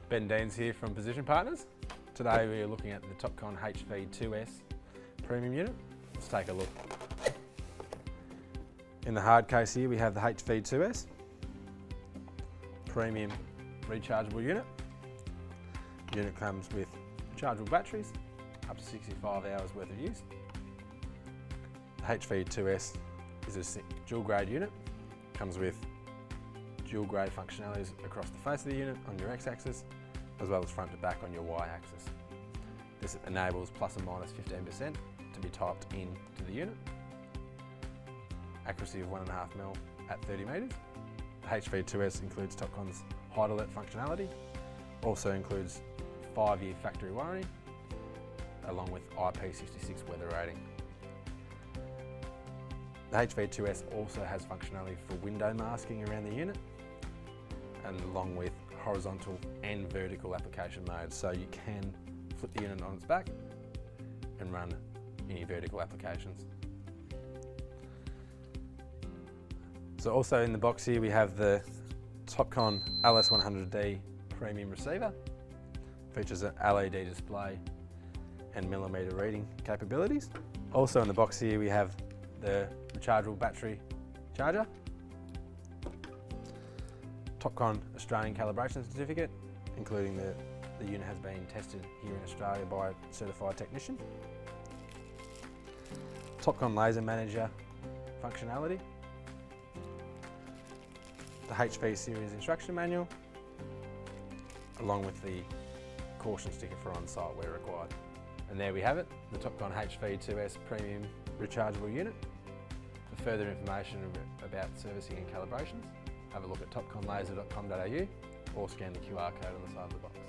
Ben Deans here from Position Partners. Today we are looking at the Topcon RL-HV2S premium unit. Let's take a look. In the hard case here we have the RL-HV2S premium rechargeable unit. The unit comes with rechargeable batteries up to 65 hours worth of use. The RL-HV2S is a dual grade unit. Comes with dual grade functionalities across the face of the unit on your x-axis, as well as front to back on your y-axis. This enables plus or minus 15% to be typed into the unit. Accuracy of 1.5mm at 30 metres. The RL-HV2S includes Topcon's height alert functionality. Also includes 5-year factory warranty, along with IP66 weather rating. The RL-HV2S also has functionality for window masking around the unit, and along with horizontal and vertical application modes, so you can flip the unit on its back and run any vertical applications. So also in the box here we have the Topcon LS-100D premium receiver. Features an LED display and millimetre reading capabilities. Also in the box here we have the rechargeable battery charger, Topcon Australian calibration certificate, including the unit has been tested here in Australia by a certified technician. Topcon laser manager functionality, the HV series instruction manual, along with the caution sticker for on-site where required. And there we have it, the Topcon RL-HV2S premium rechargeable unit. For further information about servicing and calibrations, have a look at topconlaser.com.au or scan the QR code on the side of the box.